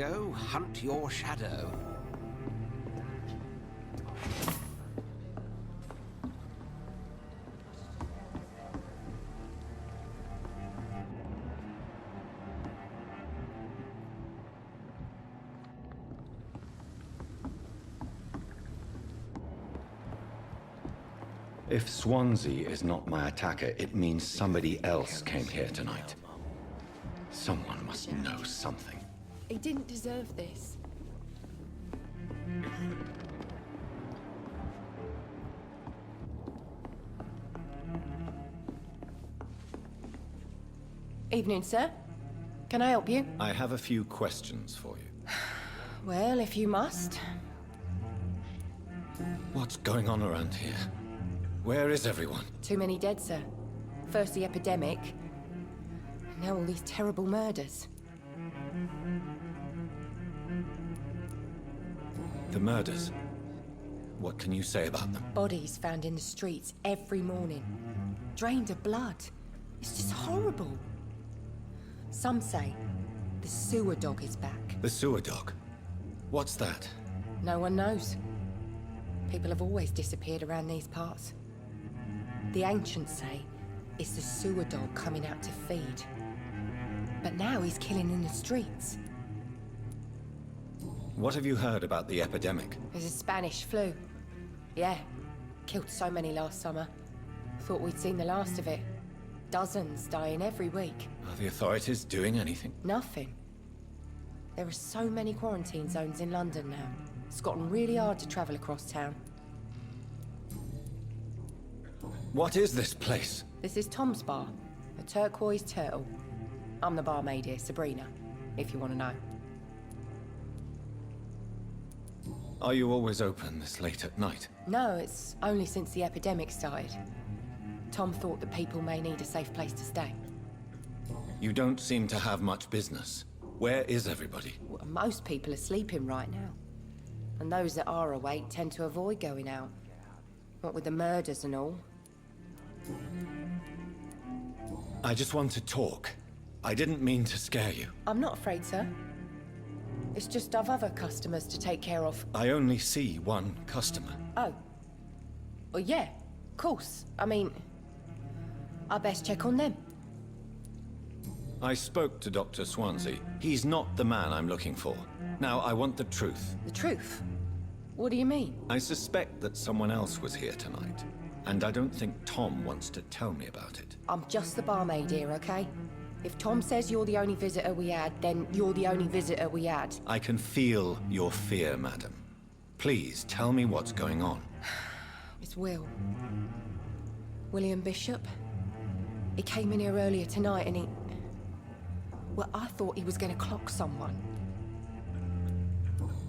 go hunt your shadow. If Swansea is not my attacker, it means somebody else came here tonight. Someone must know something. He didn't deserve this. Evening, sir. Can I help you? I have a few questions for you. Well, if you must. What's going on around here? Where is everyone? Too many dead, sir. First the epidemic, now all these terrible murders. The murders? What can you say about them? Bodies found in the streets every morning. Drained of blood. It's just horrible. Some say the sewer dog is back. The sewer dog? What's that? No one knows. People have always disappeared around these parts. The ancients say it's the sewer dog coming out to feed. But now he's killing in the streets. What have you heard about the epidemic? There's a Spanish flu. Yeah, killed so many last summer. Thought we'd seen the last of it. Dozens dying every week. Are the authorities doing anything? Nothing. There are so many quarantine zones in London now. It's gotten really hard to travel across town. What is this place? This is Tom's bar, a turquoise turtle. I'm the barmaid here, Sabrina, if you want to know. Are you always open this late at night? No, it's only since the epidemic started. Tom thought that people may need a safe place to stay. You don't seem to have much business. Where is everybody? Well, most people are sleeping right now. And those that are awake tend to avoid going out. What with the murders and all. I just want to talk. I didn't mean to scare you. I'm not afraid, sir. It's just I've other customers to take care of. I only see one customer. Oh. Well, yeah, of course. I mean, I best check on them. I spoke to Dr. Swansea. He's not the man I'm looking for. Now, I want the truth. The truth? What do you mean? I suspect that someone else was here tonight. And I don't think Tom wants to tell me about it. I'm just the barmaid here, okay? If Tom says you're the only visitor we had, then you're the only visitor we had. I can feel your fear, madam. Please, tell me what's going on. It's Will. William Bishop. He came in here earlier tonight and he... Well, I thought he was going to clock someone.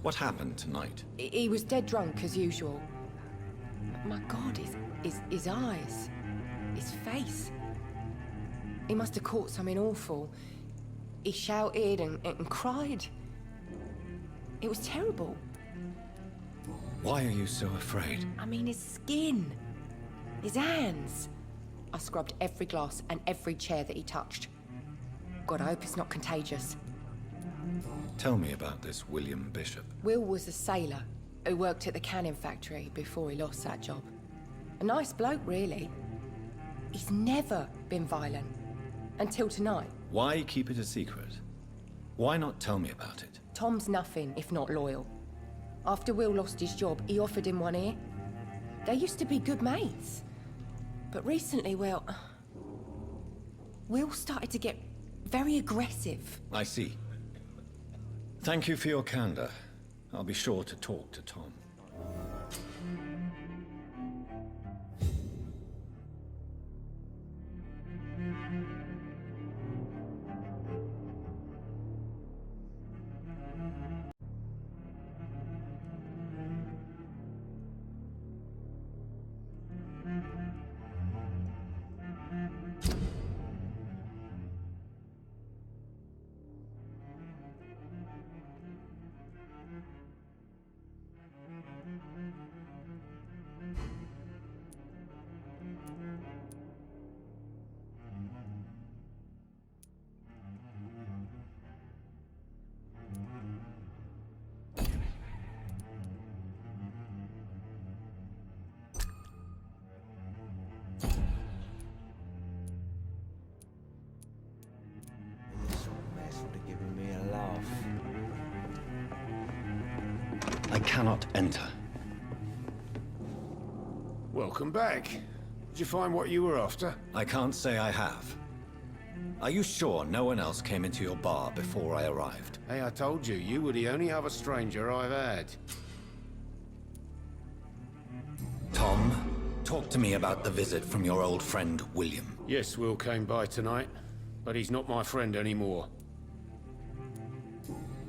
What happened tonight? He was dead drunk, as usual. My God, his eyes. His face. He must have caught something awful. He shouted and cried. It was terrible. Why are you so afraid? I mean, his skin. His hands. I scrubbed every glass and every chair that he touched. God, I hope it's not contagious. Tell me about this William Bishop. Will was a sailor who worked at the canning factory before he lost that job. A nice bloke, really. He's never been violent. Until tonight. Why keep it a secret? Why not tell me about it? Tom's nothing if not loyal. After Will lost his job, he offered him one ear. They used to be good mates. But recently, well... Will started to get very aggressive. I see. Thank you for your candor. I'll be sure to talk to Tom. cannot enter. Welcome back. Did you find what you were after? I can't say I have. Are you sure no one else came into your bar before I arrived? Hey, I told you, you were the only other stranger I've had. Tom, talk to me about the visit from your old friend, William. Yes, Will came by tonight, but he's not my friend anymore.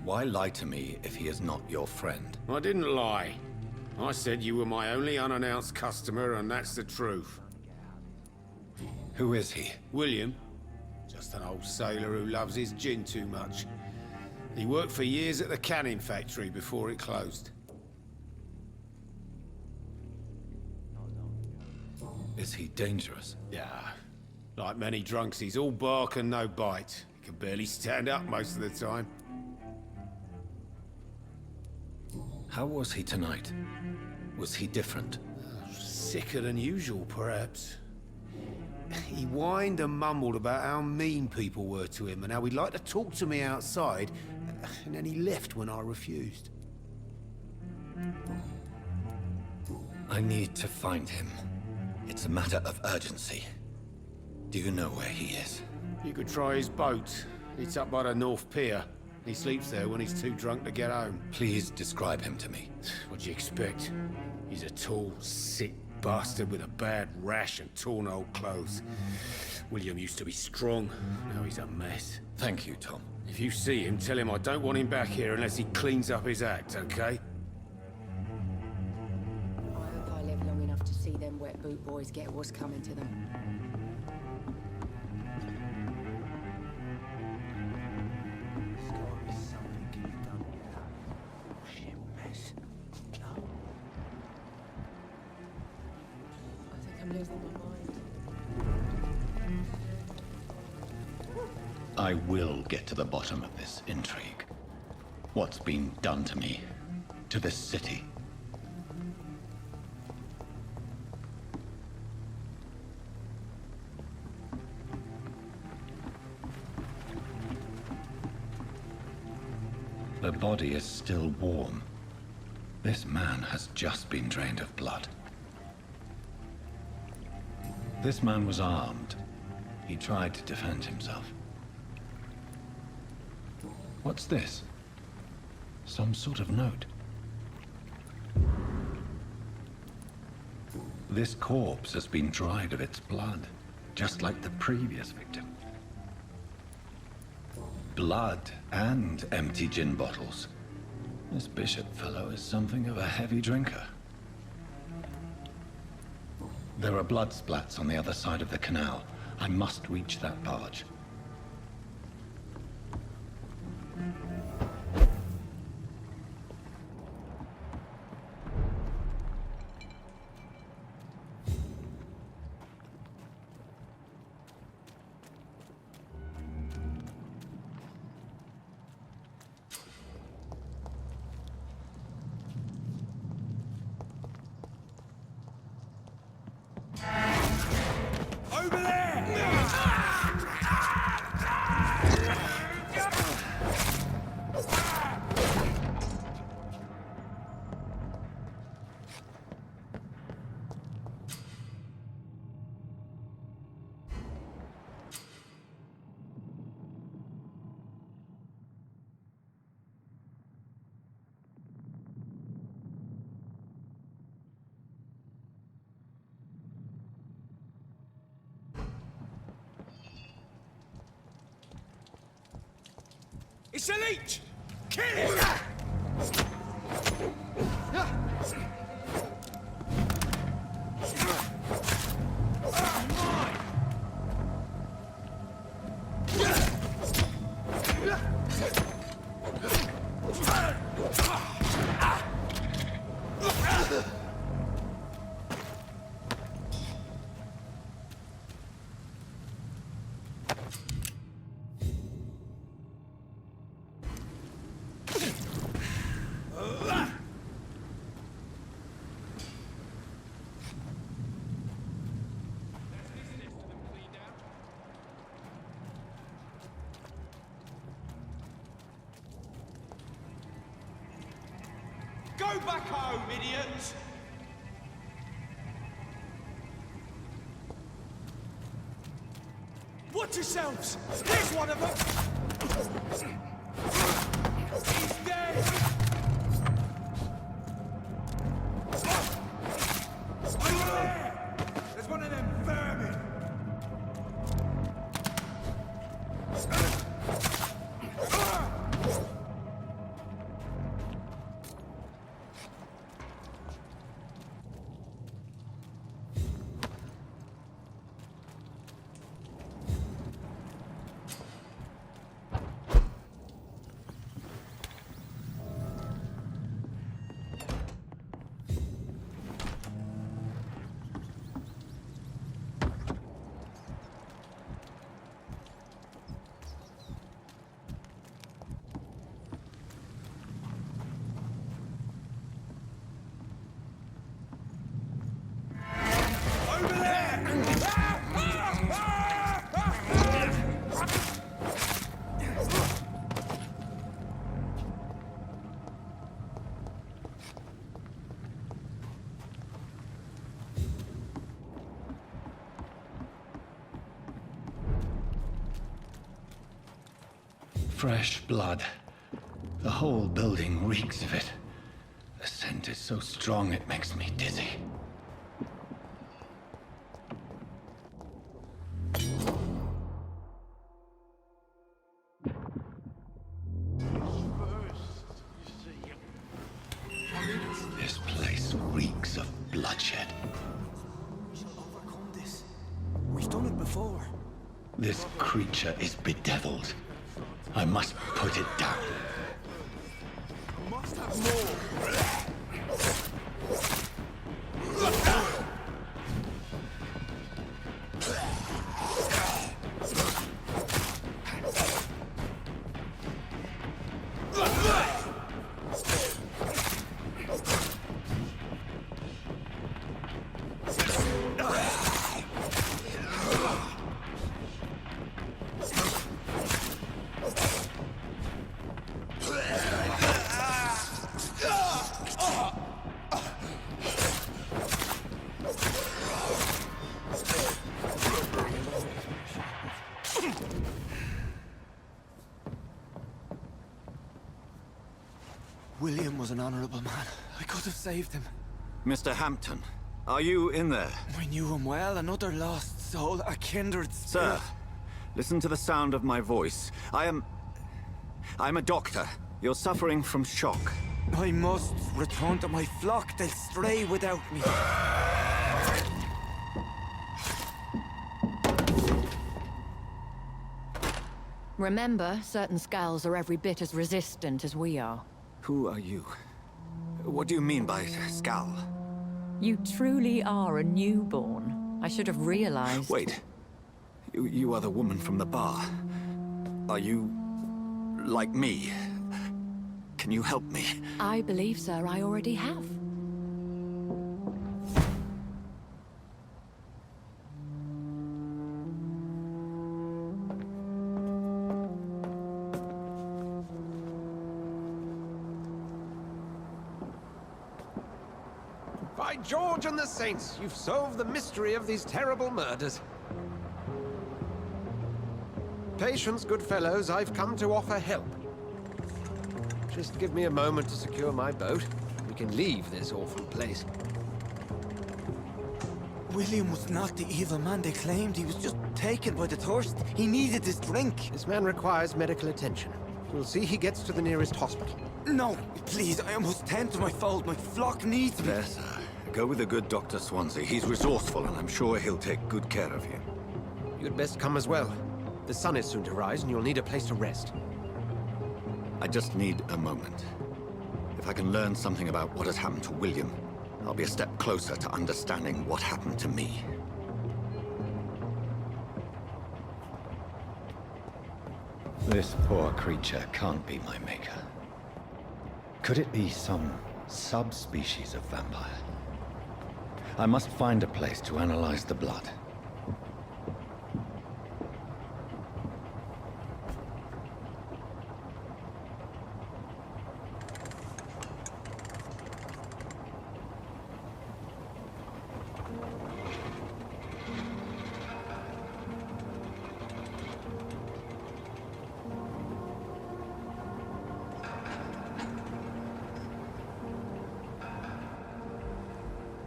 Why lie to me if he is not your friend? I didn't lie. I said you were my only unannounced customer, and that's the truth. Who is he? William? Just an old sailor who loves his gin too much. He worked for years at the canning factory before it closed. Is he dangerous? Yeah. Like many drunks, he's all bark and no bite. He can barely stand up most of the time. How was he tonight? Was he different? Sicker than usual, perhaps. He whined and mumbled about how mean people were to him and how he'd like to talk to me outside, and then he left when I refused. I need to find him. It's a matter of urgency. Do you know where he is? You could try his boat. It's up by the North Pier. He sleeps there when he's too drunk to get home. Please describe him to me. What do you expect? He's a tall, sick bastard with a bad rash and torn old clothes. William used to be strong. Now he's a mess. Thank you, Tom. If you see him, tell him I don't want him back here unless he cleans up his act, okay? I hope I live long enough to see them wet boot boys get what's coming to them. I'm losing my mind. I will get to the bottom of this intrigue. What's been done to me, to this city. The body is still warm. This man has just been drained of blood. This man was armed. He tried to defend himself. What's this? Some sort of note. This corpse has been dried of its blood, just like the previous victim. Blood and empty gin bottles. This bishop fellow is something of a heavy drinker. There are blood splats on the other side of the canal. I must reach that barge. It's a leech! Kill it! Go back home, idiots! Watch yourselves! Here's one of them! He's dead! Over there! There's one of them vermin! Fresh blood. The whole building reeks of it. The scent is so strong it makes me dizzy. This place reeks of bloodshed. We shall overcome this. We've done it before. This creature is bedeviled. I must put it down. We must have more. William was an honorable man. I could have saved him. Mr. Hampton, are you in there? I knew him well, another lost soul, a kindred Sir, spirit. listen to the sound of my voice. I'm a doctor. You're suffering from shock. I must return to my flock. They'll stray without me. Remember, certain skulls are every bit as resistant as we are. Who are you? What do you mean by Skal? You truly are a newborn. I should have realized. Wait. You are the woman from the bar. Are you... like me? Can you help me? I believe, sir, I already have. By George and the Saints, you've solved the mystery of these terrible murders. Patience, good fellows, I've come to offer help. Just give me a moment to secure my boat. We can leave this awful place. William was not the evil man they claimed. He was just taken by the thirst. He needed this drink. This man requires medical attention. We'll see he gets to the nearest hospital. No, please, I must tend to my fold. My flock needs me. There, sir. Go with the good Dr. Swansea. He's resourceful, and I'm sure he'll take good care of you. You'd best come as well. The sun is soon to rise, and you'll need a place to rest. I just need a moment. If I can learn something about what has happened to William, I'll be a step closer to understanding what happened to me. This poor creature can't be my maker. Could it be some subspecies of vampire? I must find a place to analyze the blood.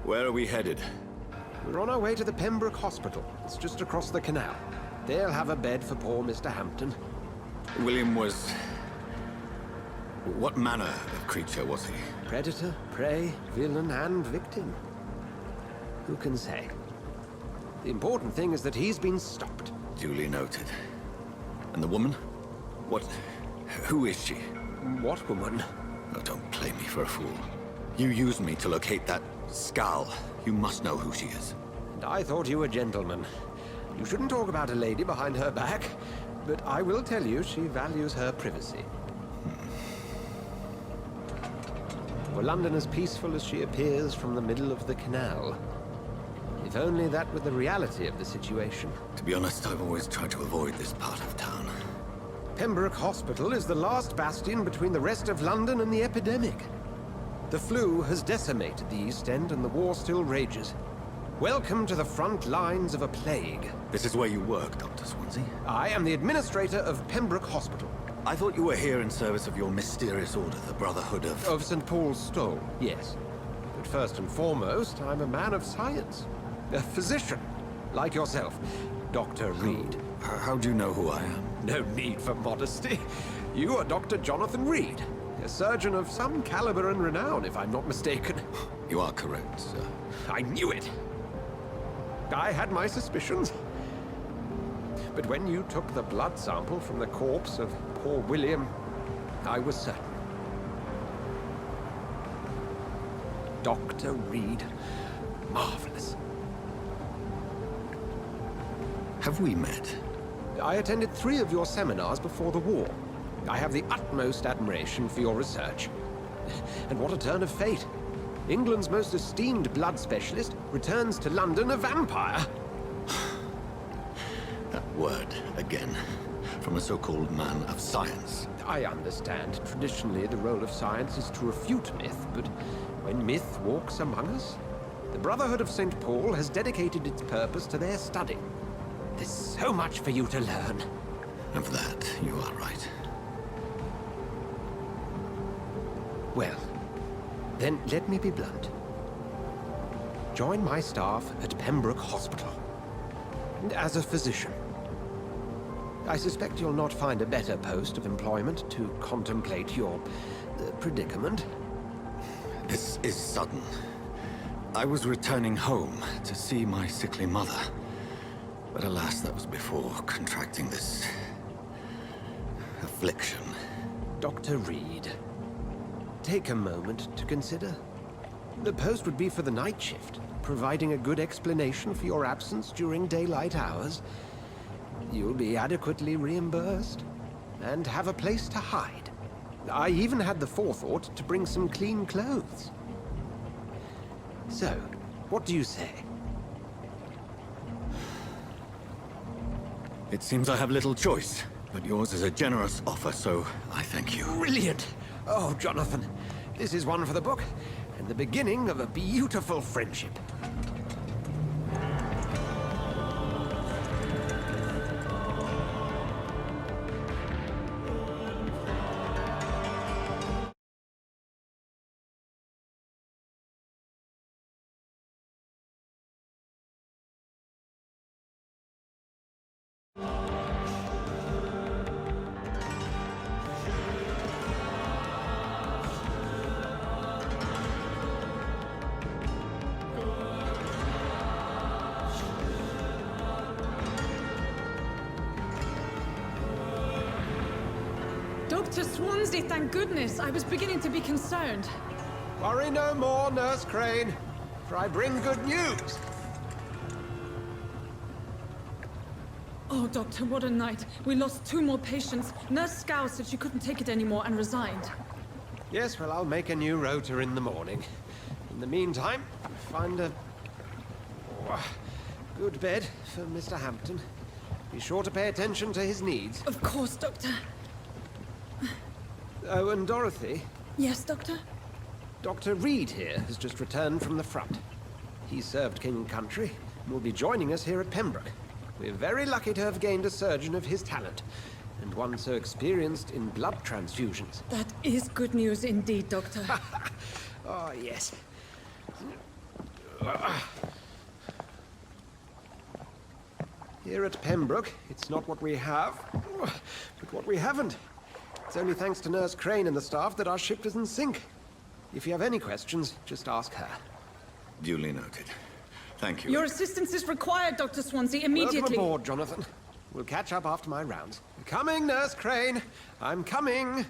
Where are we headed? We're on our way to the Pembroke Hospital. It's just across the canal. They'll have a bed for poor Mr. Hampton. William was... What manner of creature was he? Predator, prey, villain, and victim. Who can say? The important thing is that he's been stopped. Duly noted. And the woman? What... who is she? What woman? Oh, don't play me for a fool. You used me to locate that skull. You must know who she is. And I thought you a gentleman. You shouldn't talk about a lady behind her back, but I will tell you she values her privacy. Were London as peaceful as she appears from the middle of the canal? If only that were the reality of the situation. To be honest, I've always tried to avoid this part of town. Pembroke Hospital is the last bastion between the rest of London and the epidemic. The flu has decimated the East End and the war still rages. Welcome to the front lines of a plague. This is where you work, Dr. Swansea? I am the administrator of Pembroke Hospital. I thought you were here in service of your mysterious order, the Brotherhood of... Of St. Paul's Stole, yes. But first and foremost, I'm a man of science. A physician, like yourself, Dr. Reed. How do you know who I am? No need for modesty. You are Dr. Jonathan Reed, a surgeon of some caliber and renown, if I'm not mistaken. You are correct, sir. I knew it. I had my suspicions. But when you took the blood sample from the corpse of poor William, I was certain. Dr. Reed. Marvelous. Have we met? I attended 3 of your seminars before the war. I have the utmost admiration for your research. And what a turn of fate. England's most esteemed blood specialist returns to London a vampire. That word, again. From a so-called man of science. I understand. Traditionally, the role of science is to refute myth, but when myth walks among us, the Brotherhood of St. Paul has dedicated its purpose to their study. There's so much for you to learn. Of that, you are right. Well, then let me be blunt. Join my staff at Pembroke Hospital. As a physician. I suspect you'll not find a better post of employment to contemplate your predicament. This is sudden. I was returning home to see my sickly mother. But alas, that was before contracting this... affliction. Dr. Reed, take a moment to consider. The post would be for the night shift, providing a good explanation for your absence during daylight hours. You'll be adequately reimbursed, and have a place to hide. I even had the forethought to bring some clean clothes. So, what do you say? It seems I have little choice, but yours is a generous offer, so I thank you. Brilliant! Oh, Jonathan, this is one for the book, and the beginning of a beautiful friendship. Dr. Swansea, thank goodness. I was beginning to be concerned. Worry no more, Nurse Crane, for I bring good news. Oh, Doctor, what a night. We lost 2 more patients. Nurse Scow said she couldn't take it anymore and resigned. Yes, well, I'll make a new rota in the morning. In the meantime, find a good bed for Mr. Hampton. Be sure to pay attention to his needs. Of course, Doctor. Oh, and Dorothy, Yes, Doctor? Dr. Reed here has just returned from the front. He served King and Country and will be joining us here at Pembroke. We're very lucky to have gained a surgeon of his talent, and one so experienced in blood transfusions. That is good news indeed, Doctor. Oh, yes. Here at Pembroke, it's not what we have, but what we haven't. It's only thanks to Nurse Crane and the staff that our ship doesn't sink. If you have any questions, just ask her. Duly noted. Thank you. Your assistance is required, Dr. Swansea, immediately. Welcome aboard, Jonathan. We'll catch up after my rounds. Coming, Nurse Crane. I'm coming.